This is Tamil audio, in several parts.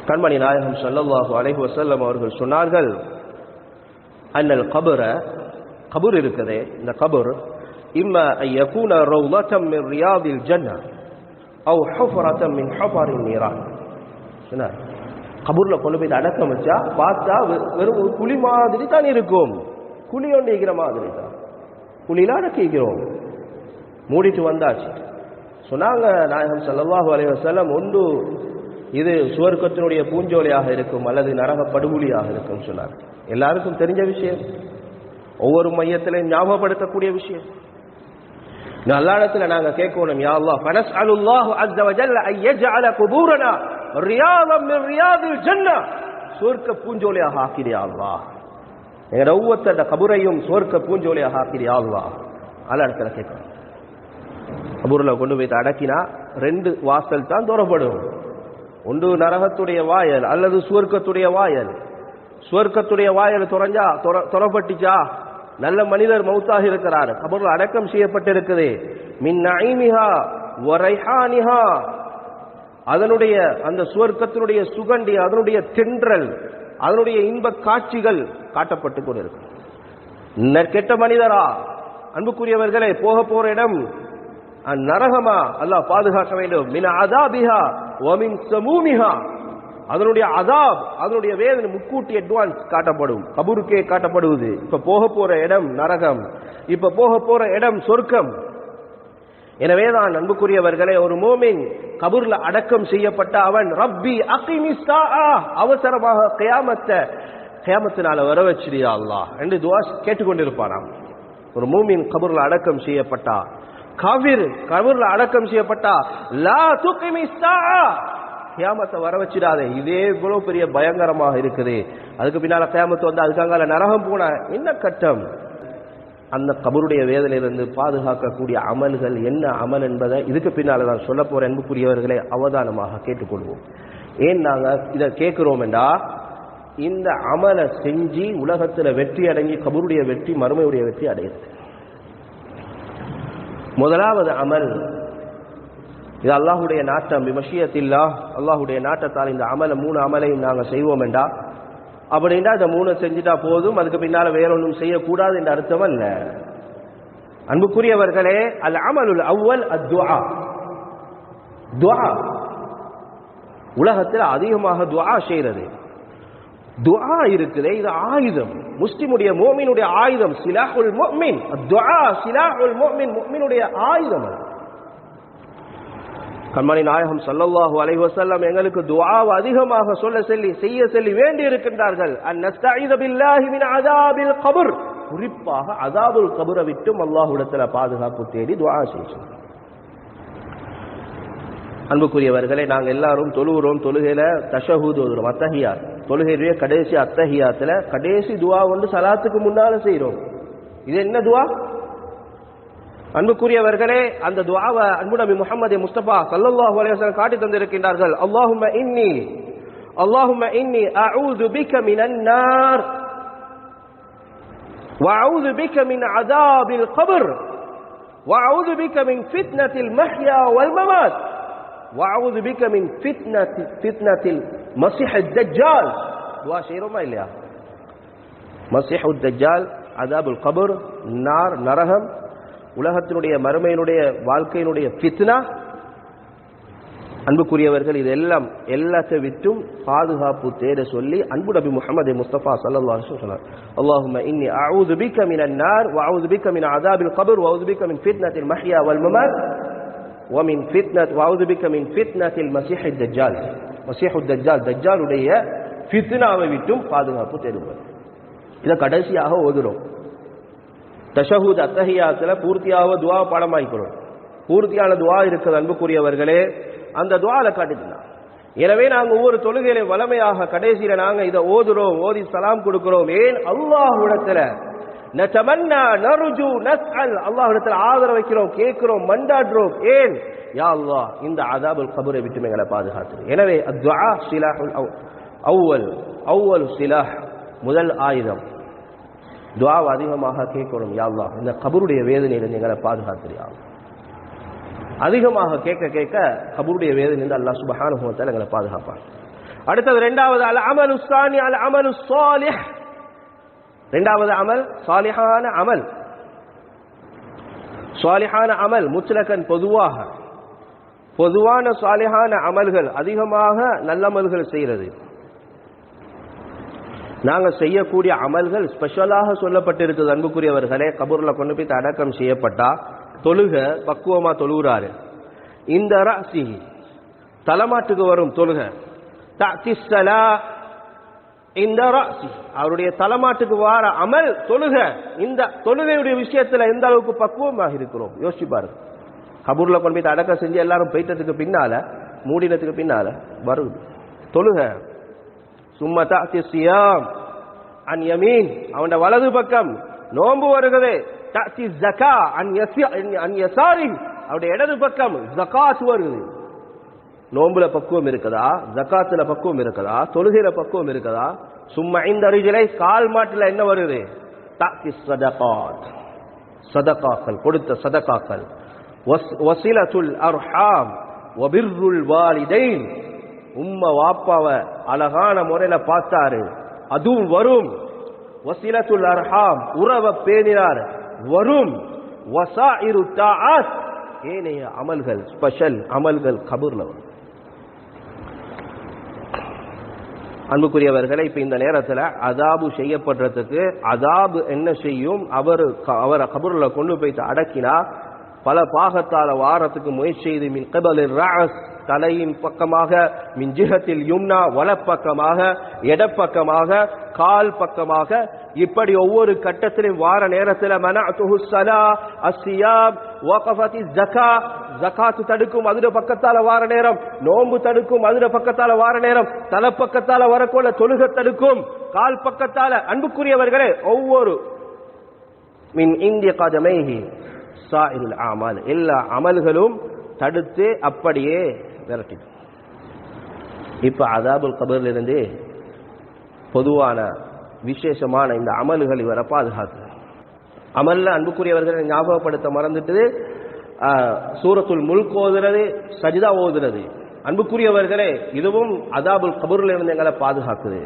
கண்மணி நாயகம் ஸல்லல்லாஹு அலைஹி வஸல்லம் அவர்கள் சொன்னார்கள், அன்னல் கபர, கபர் இருக்குதே, இந்த கபர் இம்மா யகூன ரௌலத்தம் மின் ரியாதில் ஜன்னah அவ் ஹுஃபரத்தம் மின் ஹுஃபரின் நீரான். சொன்னார், கபூர்ல கொண்டு போய் அடக்கம் வச்சா பார்த்தா வெறும் ஒரு குழி மாதிரி தான் இருக்கும். குழி ஒன்று இருக்கிற மாதிரி தான், குழியில அடக்கிக்கிறோம். மூடிட்டு வந்தாச்சு. சொன்னாங்க நாயகம் ஸல்லல்லாஹு அலைஹி வஸல்லம், ஒன்று இது சுவர்க்கத்தினுடைய பூஞ்சோலையாக இருக்கும் அல்லது நரக படுகொலியாக இருக்கும் சொன்னார். எல்லாருக்கும் தெரிஞ்ச விஷயம், ஒவ்வொரு மையத்திலையும் ஞாபகப்படுத்தக்கூடிய விஷயம். நல்ல இடத்துல நாங்க கேட்கணும், யா அல்லாஹ் ஃபனஸ்அலுல்லாஹு அஸ்ஸ வஜல்ல அன் யஜ்அல குபூரனா ரியாதம் மின் ரியாதில் ஜன்னah, சுவர்க்க பூஞ்சோலையாக ஆக்கிறியா அல்லாஹ், எங்க ஒவ்வொருத்தட கபரையும் சுவர்க்க பூஞ்சோலையாக ஆக்கிறியா அல்லாஹ். நல்ல இடத்துல கேட்கணும். கபூர்ல கொண்டு போய் அடக்கினா ரெண்டு வாசல் தான் தோறப்படும். ஒன்று நரகத்துடைய வாயல் அல்லது சுவர்க்கத்துடைய வாயல். சுவர்க்கத்துடைய வாயல் தொறப்பட்டுச்சா, நல்ல மனிதர் மௌத்தாக இருக்கிறார், கபர்ல அடக்கம் செய்யப்பட்டிருக்குது. மின் நஈமிஹா வ ரைஹானிஹா, அதனுடைய அந்த சுவர்க்கத்தினுடைய சுகண்டி, அதனுடைய தென்றல், அதனுடைய இன்ப காட்சிகள் காட்டப்பட்டு கொண்டிருக்கு. கெட்ட மனிதரா, அன்புக்குரியவர்களே, போக போற இடம் நரகமா, அல்லாஹ் பாதுகாக்க வேண்டும். மின் அதாபிஹா வ மின் சமூமிஹா, அதனுடைய அதாப், அதனுடைய வேதனை முக்கூட்டி அட்வான்ஸ் காட்டப்படும், கபூருக்கே காட்டப்படுவது. இப்ப போக போற இடம் நரகம், இப்ப போக போற இடம் சொர்க்கம். எனவேதான் அன்புக்குரியவர்களே, ஒரு மோமின் கபூர்ல அடக்கம் செய்யப்பட்ட அவன் ரப்பி அகிமிஸ் ஸாஆ, அவசரமாக கியாமத்தினால வர வச்சிரியா அல்லாஹ் என்று துஆ கேட்டுக்கொண்டிருப்பானாம். ஒரு மூமின் கபூர்ல அடக்கம் செய்யப்பட்டா, காஃபிர் கபூர்ல அடக்கம் செய்யப்பட்டா, லா துகிமிஸ் ஸாஆ, கியாமத்தை வர வச்சிடாதே. இதே இவ்வளவு பெரிய பயங்கரமாக இருக்குது. அதுக்கு பின்னால கியாமத்து வந்து அதுக்காக நரகம் போன என்ன கட்டம்? அந்த கபருடைய வேதனையிலிருந்து பாதுகாக்கக்கூடிய அமல்கள் என்ன அமல் என்பதை இதுக்கு பின்னால நான் சொல்ல போற அன்புக்குரியவர்களை அவதானமாக கேட்டுக்கொள்வோம். ஏன் நாங்க இதை கேட்கிறோம் என்றா, இந்த அமலை செஞ்சு உலகத்துல வெற்றி அடங்கி கபருடைய வெற்றி, மறுமையுடைய வெற்றி அடையுது. முதலாவது அமல், இது அல்லாஹுடைய நாட்டம், பிமஷியத்தில்லாஹ், அல்லாஹுடைய நாட்டத்தால் இந்த அமலை, மூணு அமலையும் நாங்கள் செய்வோம் என்றா, அப்படின்னா இந்த மூணு செஞ்சுட்டா போதும், அதுக்கு பின்னால வேற ஒன்றும் செய்யக்கூடாது என்ற அர்த்தம் அல்ல. அன்புக்குரியவர்களே, அல் அமலுல் அவ்வல் அத்துஆ, துஆ. உலகத்தில் அதிகமாக துஆ செய்யறது. துஆ இருக்குதே, இது ஆயுதம், முஸ்லிமுடைய மோமினுடைய ஆயுதம். சிலாஹுல் முஃமின் துஆ, சிலாஹுல் முஃமின், முஃமினுடைய ஆயுதம். கண்மணி நாயகம் ஸல்லல்லாஹு அலைஹி வஸல்லம் எங்களுக்கு துஆவை அதிகமாக செய்ய சொல்லி வேண்டி இருக்கின்றார்கள். அன்னஸ்தஈத பில்லாஹி மின் அஸாபில் கப்ர், குறிப்பாக அஸாபுல் கப்ரை விட்டும் அல்லாஹ்விடத்தில் பாதுகாப்பு தேடி துஆ செய்யணும். அன்புக்குரியவர்களே, நாங்க எல்லாரும் தொழுகிறோம், தொழுகையில தஷஹூத் ஓதுறோம், அத்தஹியாத், தொழுகையுடைய கடைசி அத்தஹியாத்துல கடைசி துஆ ஒன்று சலாத்துக்கு முன்னால செய்றோம். இது என்ன துஆ? அன்புக்குரியவர்களே, அந்த துஆவை அன்பு நபி முஹம்மது முஸ்தபா ஸல்லல்லாஹு அலைஹி வஸல்லம் காட்டி தந்திருக்கின்றார்கள். அல்லாஹும்ம இன்னி அஊது பிக மினன் நார் வ அஊது பிக மின் அஸாபில் கப்ர் வ அஊது பிக மின் ஃபித்னத்தில் மஹ்யா வல் மமாத் வ அஊது பிக மின் ஃபித்னத்தில் மஸீஹ் தஜ்ஜால். துஆ செய்றோமா இல்லையா? மஸீஹ் தஜ்ஜால், அஸாபுல் கப்ர், நார், நரகம், உலகத்தினுடைய மறுமையினுடைய வாழ்க்கையினுடைய ஃபித்னா. அன்புக்குரியவர்கள், இது எல்லாம் எல்லாத்தை விட்டும் பாதுகாப்பு தேட சொல்லி அன்பு நபி முஹம்மது முஸ்தபா ஸல்லல்லாஹு அலைஹி வஸல்லம் சொன்னார். அல்லாஹும்ம இன்னி அஊது பிக மினன் நார் வ அஊது பிக மின் அஸாபில் கப்ர் வ அஊது பிக மின் ஃபித்னத்தில் மஹ்யா வல் மமாத் வ அஊது பிக மின் ஃபித்னத்தில் மஸீஹ் தஜ்ஜால். மஸீஹ் தஜ்ஜால், தஜ்ஜாலுடைய ஃபித்னாவை விட்டும் பாதுகாப்பு தேடுவது. இதை கடைசியாக ஓதுறோம். தஷஹூத் அத்தஹியாத்துல பூர்த்தியாக துஆ பாடமாய்க்கிறோம். பூர்த்தியான துஆ இருக்குது அன்புக்குரியவர்களே, அந்த துஆல காட்டுதுன்னா. எனவே நாங்க ஒவ்வொரு தொழுகையில வளமையாக கடைசியில நாங்க இதை ஓதுறோம், ஓதி சலாம் கொடுக்கிறோம். ஏன்? அல்லாஹ்விடத்துல நதமன்னா நர்ஜு நஸ்அல், அல்லாஹ்விடத்துல ஆதரவு வைக்கிறோம், கேட்கிறோம், மண்டாடுறோம். ஏன்? யா அல்லாஹ், இந்த அஸாபுல் கப்ரை விட்டு எங்களை பாதுகாத்து. எனவே அத்ஆ சிலாஹுல் அவ்வல் சிலாஹ், முதல் ஆயுதம். துஆவை அதிகமாக கேட்கணும். யா அல்லாஹ், இந்த கபருடைய வேதனையிலிருந்து எங்களை பாதுகாத்துறியா. அதிகமாக கேட்க கேட்க கபருடைய வேதனையிலிருந்து அல்லாஹ் சுப்ஹானஹு வ தஆலா எங்களை பாதுகாப்பான். அடுத்தது இரண்டாவது அல் அமலு ஸானி அல் அமலு ஸாலிஹ். இரண்டாவது அமல் சாலிஹான அமல். சாலிஹான அமல் முத்லகன் பொதுவான சாலிஹான அமல்கள், அதிகமாக நல்லமல்கள் செய்கிறது. நாங்க செய்யக்கூடிய அமல்கள் ஸ்பெஷலாக சொல்லப்பட்டிருக்கிறது. அன்புக்குரியவர்களே, கபூர்ல கொண்டு போய் அடக்கம் செய்யப்பட்டா தொழுக பக்குவமா தொழுகிறாரு. இந்த ராசி தலைமாட்டுக்கு வரும் தொழுக, தஅத்திஸ்ஸலா இந்த ராசி அவருடைய தலைமாட்டுக்கு வார அமல் தொழுக. இந்த தொழுகையுடைய விஷயத்துல எந்த அளவுக்கு பக்குவமாக இருக்கிறோம் யோசிச்சு பாருங்க. கபூர்ல கொண்டு போய் அடக்கம் செஞ்சு எல்லாரும் போயிட்டதுக்கு பின்னால, மூடினத்துக்கு பின்னால வருது தொழுக. சும்மா தஅத்தி ஸியாம் அன் யமீன், அவனுடைய வலது பக்கம் நோன்பு வருகிறது. தஅத்தி ஸகா அன் யசாரி, அவருடைய இடது பக்கம் ஜகாத் வருது. நோம்புல பக்குவம் இருக்குதா, ஜகாத்துல பக்குவம் இருக்குதா, தொழுகையில பக்குவம் இருக்குதா? சும்மா இந்த ரிஜலை கால் மாட்டுல என்ன வருது? தஅத்தி ஸதகாத், சதகாக்கள், கொடுத்த சதகாக்கள். வஸிலத்துல் அர்ஹாம் வபிர்ருல் வாலிதைன், உம்மா வாப்பாவை அழகான முறையில பார்த்தாரு, அதுவும் வரும். வஸிலத்துல் அர்ஹாம், உறவை பேணினார், வரும். வஸாயிரு தாஆத், ஏனைய அமல்கள், ஸ்பெஷல் அமல்கள் கபூர்ல வரும். அன்புக்குரியவர்களை, இப்ப இந்த நேரத்தில் அதாபு செய்யப்படுறதுக்கு அதாபு என்ன செய்யும்? அவரை கபூர்ல கொண்டு போய் அடக்கினா பல பாகத்தால வாரத்துக்கு முயற்சி செய்து, மின் கபலில் ராஸ், தலையின் பக்கமாக, மின் ஜிஹத்தில் யும்னா, வலப்பக்கமாக, இடப்பக்கமாக, கால் பக்கமாக, இப்படி ஒவ்வொரு கட்டத்திலும் வார நேரத்தில் மனஅதுஹு ஸலா அஸ்ஸியாம் வகஃபதி ஸகா, ஜகாத் தடுக்கும் அதுட பக்கத்தால வார நேரம், நோன்பு தடுக்கும் அதுட பக்கத்தால வார நேரம், தலை பக்கத்தால வரக்கோல தொழுகை தடுக்கும், கால் பக்கத்தால. அன்புக்குரியவர்களே, ஒவ்வொரு மின் இந்திய கதமைஹி சாயிருல் அமல், எல்லா அமல்களும் தடுத்து அப்படியே விரட்டிடும். இப்ப அதாபுல் கபர்ல இருந்து பொதுவான விசேஷமான இந்த அமல்கள் இவரை பாதுகாத்து. அமல்ல அன்புக்குரியவர்களை ஞாபகப்படுத்த மறந்துட்டு சூரத்துல் முல்க் ஓதுறது, சஜிதா ஓதுறது. அன்புக்குரியவர்களே, இதுவும் அதாபுல் கபர்ல இருந்து எங்களை பாதுகாக்குது.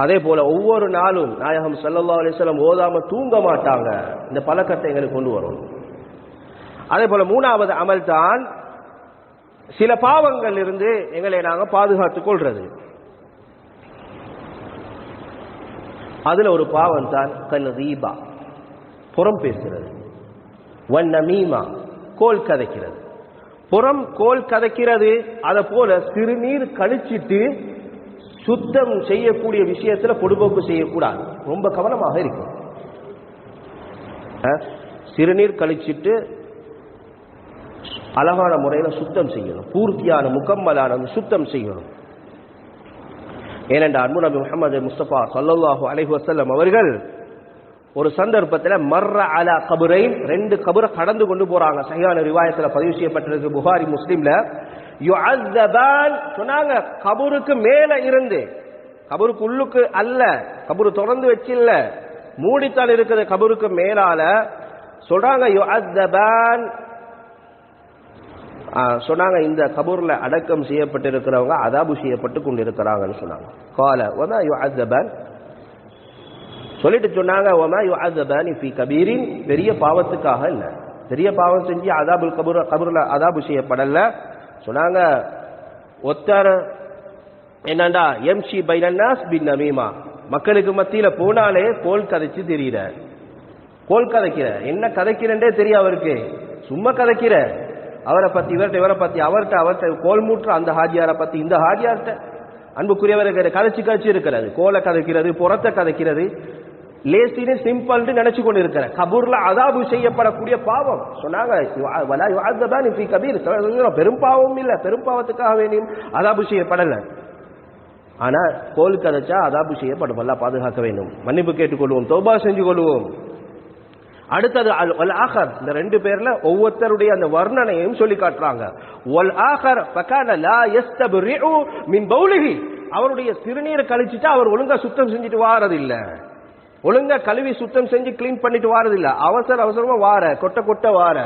அதே போல ஒவ்வொரு நாளும் நாயகம் ஸல்லல்லாஹு அலைஹி வஸல்லம் ஓதாம தூங்க மாட்டாங்க. இந்த பழக்கத்தை எங்களுக்கு கொண்டு வரும். அதே போல மூணாவது அமல் தான் சில பாவங்கள் இருந்து எங்களை நாங்கள் பாதுகாத்துக் கொள்றது. அதுல ஒரு பாவம் தான் கல் ரீபா, புறம் பேசுறது, வன் நமீமா, கோல் கதைக்கிறது. புறம் கோல் கதைக்கிறது, அதை போல சிறுநீர் கழிச்சிட்டு சுத்தம் செய்யக்கூடிய விஷயத்துல பொடுபோக்கு செய்யக்கூடாது. ரொம்ப கவனமாக இருக்கும். சிறுநீர் கழிச்சிட்டு அழகான முறையில சுத்தம் செய்யணும், பூர்த்தியான முக்கம்மலான சுத்தம் செய்யணும். ஏனென்றால் அன்பு நபி முஹம்மது முஸ்தபா ஸல்லல்லாஹு அலைஹி வஸல்லம் அவர்கள் ஒரு சந்தர்ப்பத்தில் மர்ர அலா கபரைன், ரெண்டு கபரை கடந்து கொண்டு போறாங்க. சஹீஹான ரிவாயத்துல பதிவு செய்யப்பட்டிருக்கு, புகாரி முஸ்லிம்ல. யுஅஸ்ஸபான் சொன்னாங்க, கபருக்கு மேல இருந்து, கபருக்கு உள்ளுக்கு அல்ல, கபரு திறந்து வச்சில்ல, மூடித்தான் இருக்குது, கபருக்கு மேலால சொல்றாங்க. யுஅஸ்ஸபான் சொன்னாங்க, இந்த கபூர்ல அடக்கம் செய்யப்பட்டிருக்கிறவங்க அதாபு செய்யப்பட்டு கொண்டிருக்கிறாங்கன்னு சொன்னாங்க. கால வமா யுஅஸ்ஸபான், சொல்லிட்டு சொன்னாங்க, வமா யுஅஸ்ஸபானி ஃபீ கபீரின், பெரிய பாவத்துக்காக இல்ல, பெரிய பாவம் செஞ்சு அதாபுல் கபூர்ல அதாபு செய்யப்படல. சொன்னாங்க, ஒத்தர் என்னண்டா எம்ஷி பைனன்னாஸ் பின் நமீமா, மக்களுக்கு மத்தியில போனாலே கோல் கதைச்சு தெரியல, கோல் கதைக்கிற, என்ன கதைக்கிறே தெரிய அவருக்கு, சும்மா கதைக்கிற, அவரை பத்தி இவர்கிட்ட, இவரை பத்தி அவர்கிட்ட கோல் மூற்ற, அந்த ஹாஜியாரை பத்தி இந்த ஹாஜியார்கிட்ட. அன்புக்குரியவர்கள் கதைச்சு கதைச்சு இருக்கிறது, கோலை கதைக்கிறது, புறத்தை கதைக்கிறது, லேசின்னு சிம்பிள் நினைச்சு கொண்டு இருக்கிற கபூர்ல அதாபு செய்யப்படக்கூடிய பாவம். சொன்னாங்க, பெரும் பாவம் இல்ல, பெரும் பாவத்துக்காக வேண்டியும் அதாபு செய்யப்படல. ஆனா கோல் கதைச்சா அதாபு செய்யப்படும். எல்லாம் பாதுகாக்க வேண்டும். மன்னிப்பு கேட்டுக்கொள்வோம், தௌபா செஞ்சு கொள்வோம். அடுத்தது அல் ஆகர், இந்த ரெண்டு பேர்ல ஒவ்வொருத்தருடைய அந்த வர்ணனையும் சொல்லி காட்டுறாங்க. வல் ஆகர் ஃபகான லா யஸ்தப்ரிஉ மின் பௌலிஹி, அவருடைய சிறுநீர் கழிச்சிட்டு அவர் ஒழுங்கா சுத்தம் செஞ்சுட்டு வாரது இல்ல, ஒழுங்கா கழுவி சுத்தம் செஞ்சு கிளீன் பண்ணிட்டு வாரது இல்ல, அவசரமா வார, கொட்ட வார.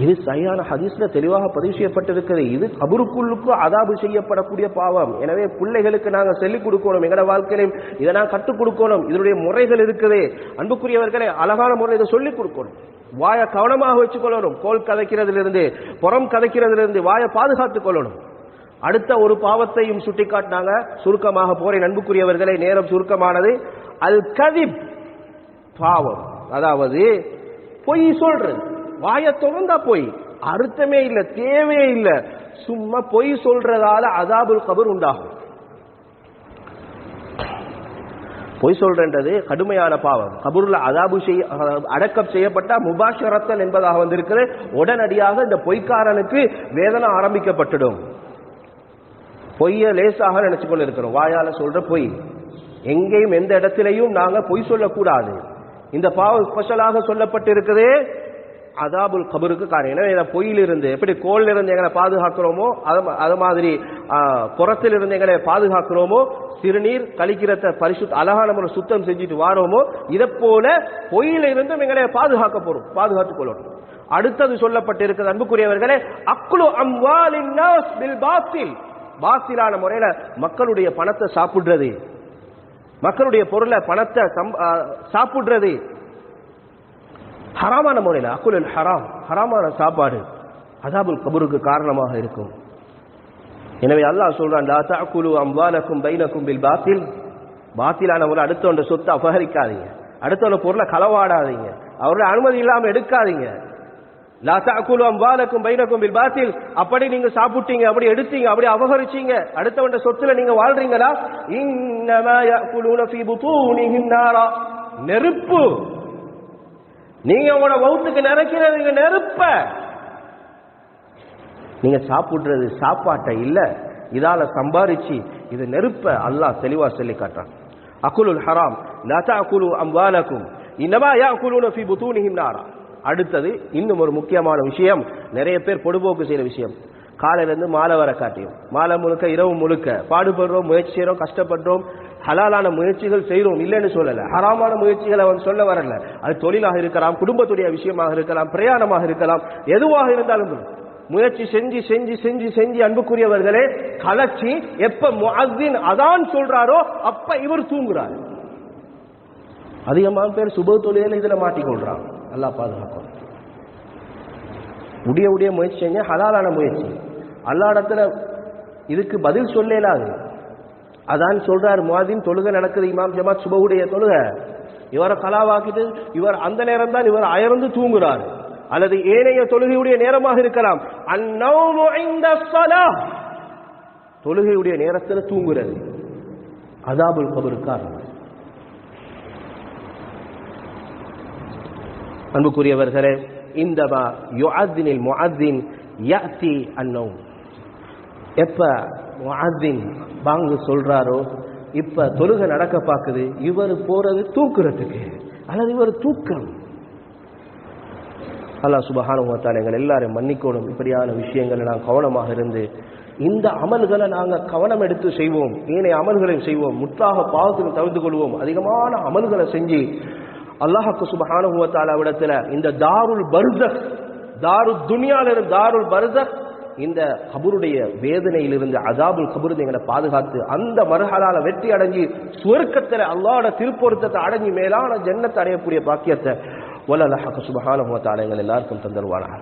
இது சரியான ஹதீஸ்ல தெளிவாக பதிவு செய்யப்பட்டிருக்கிறது. இது கபருக்குள்ளுக்கு அதாபு செய்யப்படக்கூடிய பாவம். எனவே பிள்ளைகளுக்கு நாங்கள் சொல்லிக் கொடுக்கணும், எங்களோட வாழ்க்கையிலும் இதை நான் கற்றுக் கொடுக்கணும். இதனுடைய முறைகள் இருக்குது. அன்புக்குரியவர்களை அழகான முறையில் இதை சொல்லிக் கொடுக்கணும். வாயை கவனமாக வச்சுக்கொள்ளணும். கோல் கதைக்கிறதிலிருந்து, புறம் கதைக்கிறதிலிருந்து வாயை பாதுகாத்துக் கொள்ளணும். அடுத்த ஒரு பாவத்தையும் சுட்டி காட்டினாங்க. சுருக்கமாக போறேன் அன்புக்குரியவர்களை, நேரம் சுருக்கமானது. அல் கதிப் பாவம், அதாவது பொய் சொல்றது. வாயை திறந்தா பொய், அர்த்தமே இல்லை, தேவையே இல்லை, சும்மா பொய் சொல்றதால அதாபுல் கபர் உண்டாகும். பொய் சொல்றது கடுமையான பாவம். கபூர்ல அதாபு அடக்கம் செய்யப்பட்ட முபாஷரத்தன் என்பதாக வந்திருக்கிறது. உடனடியாக இந்த பொய்க்காரனுக்கு வேதனை ஆரம்பிக்கப்பட்டுடும். பொய்ய லேசாக நினைச்சு கொண்டு இருக்கிறோம். வாயால சொல்ற பொய், எங்கேயும் எந்த இடத்திலையும் நாங்க பொய் சொல்லக்கூடாது. இந்த பாவம் ஸ்பெஷலாக சொல்லப்பட்டு இருக்குது அதாபுல் கபருக்கு காரணம். எனவே இதை பொய்யிலிருந்து எப்படி கோல்ல இருந்து எங்களை பாதுகாக்கிறோமோ அது மாதிரி புறத்திலிருந்து எங்களை பாதுகாக்கிறோமோ, சிறுநீர் கழிக்கிறத பரிசுத்த அழகான முறை சுத்தம் செஞ்சுட்டு வாரோமோ, இதை போல பொய்யிலிருந்தும் எங்களை பாதுகாத்துக் கொள்ளணும். அடுத்தது சொல்லப்பட்டிருக்கிறது அன்புக்குரியவர்களே, அக்லு அம்வாலின் நாஸ் பில் பாத்தில், பாத்திலான முறையில மக்களுடைய பணத்தை சாப்பிடுறது, மக்களுடைய பொருளை பணத்தை சாப்பிடுறது ஹராமான முறையில். அக்குல் ஹராம், ஹராமான சாப்பாடு அதாபுல் கபருக்கு காரணமாக இருக்கும். எனவே அல்லாஹ் சொல்றான், லா தஅகுலு அம்வாலக்கும் பைனக்கும் பில் பாத்தில், பாத்திலான முறை அடுத்தவண்ட சொத்தை அபகரிக்காதீங்க, அடுத்தவண்ட பொருளை களவாடாதீங்க, அவருடைய அனுமதி இல்லாம எடுக்காதீங்க. லா தஅகுலு அம்வாலக்கும் பைனக்கும் பில் பாத்தில், அப்படி நீங்க சாப்பிட்டீங்க, அப்படி எடுத்தீங்க, அப்படி அபகரிச்சீங்க, அடுத்தவண்ட சொத்துல நீங்க வாழ்றீங்களா? இன்னமா யாகுலூன ஃபீ புதூனிஹிம் நாரா, நெருப்பு. நீங்க உங்களோட வவுத்துக்கு நிறைக்கிறீங்க நெருப்ப. நீங்க சாப்பிடுறது சாப்பாட்டை இல்ல, இதால சம்பாரிச்சு இது நெருப்ப அல்லாஹ் தெளிவா சொல்லி காட்டுறான். அகுலுல் ஹராம் லா தஅகுலு அம்வாலக்கும் இன்னமா யாகுலூன ஃபீ புதூனிஹிம் நாரா. அடுத்தது இன்னும் ஒரு முக்கியமான விஷயம், நிறைய பேர் பொடுபோக்கு செய்யற விஷயம். காலையில இருந்து மாலை வர காட்டியும், மாலை முழுக்க இரவு முழுக்க பாடுபடுறோம், முயற்சி செய்யறோம், கஷ்டப்படுறோம், ஹலாலான முயற்சிகள் செய்யறோம், இல்லைன்னு சொல்லல. ஹராமான முயற்சிகளை அவன் சொல்ல வரல. அது தொழிலாக இருக்கலாம், குடும்பத்துடைய விஷயமாக இருக்கலாம், பிரயாணமாக இருக்கலாம், எதுவாக இருந்தாலும் முயற்சி செஞ்சு செஞ்சு செஞ்சு செஞ்சு அன்புக்குரியவர்களே கலச்சி எப்ப முஅஸ்ஸின் அதான் சொல்றாரோ அப்ப இவர் தூங்குறாரு. அதிகமான பேர் சுப தொழில இதுல மாட்டிக்கொள்றான். அல்லாஹ் பாதுகாக்கும். உடைய முயற்சி செஞ்ச ஹலாலான முயற்சி, அல்லாஹ் இடத்துல இதுக்கு பதில் சொல்லலாது. அதான் சொல்றார், முஅஸ்ஸின் தொழுகை நடக்குது, இமாம் ஜமாத் சுபஹுடைய தொழுகை, இவரை கலாவாக்கிட்டு இவர் அந்த நேரம் தான் இவர் அயர்ந்து தூங்குறார், அல்லது ஏனைய தொழுகையுடைய நேரமாக இருக்கலாம். அன்னௌமு இன்த ஸலாஹ், தொழுகையுடைய நேரத்தில் தூங்குறது அதாபுல் கபருக்கு காரணம். அன்புக்குரியவர்களே, இந்தமா யுஅத்தினில் முஅத்தின் யஅதி அன்னௌம், எப்ப முஅத்தின் பாங்கு சொல்றாரோ இப்ப தொழுகை நடக்க பாக்குது, இவர் போறது தூக்குறதுக்கு, அல்லது இவர் தூக்கம். அல்லாஹ் சுப்ஹானஹு வ தஆலா எங்கள் எல்லாரும் மன்னிக்கணும். இப்படியான விஷயங்களை நாங்கள் கவனமாக இருந்து இந்த அமல்களை நாங்கள் கவனம் எடுத்து செய்வோம், ஏனைய அமல்களையும் செய்வோம், முற்றாக பாவத்துக்கு தவிர்த்து கொள்வோம். அதிகமான அமல்களை செஞ்சு அல்லாஹ்வுக்கு சுப்ஹானஹு வ தஆலா விடத்துல இந்த தாருல் பர்ஸக், தாருல் துன்யால இருந்து தாருல் பர்ஸக், இந்த கபருடைய வேதனையிலிருந்து அதாபுல் கபர் எங்களை பாதுகாத்து அந்த மர்ஹலால வெற்றி அடைஞ்சி சுவர்க்கத்தில் அல்லாஹ்வோட திருப்பொருத்தத்தை அடைஞ்சி மேலான ஜன்னத்தை அடையக்கூடிய பாக்கியத்தை வல்ல அல்லாஹ் சுப்ஹானஹு வ தஆலா எங்கள் எல்லாருக்கும் தந்தருவானாக.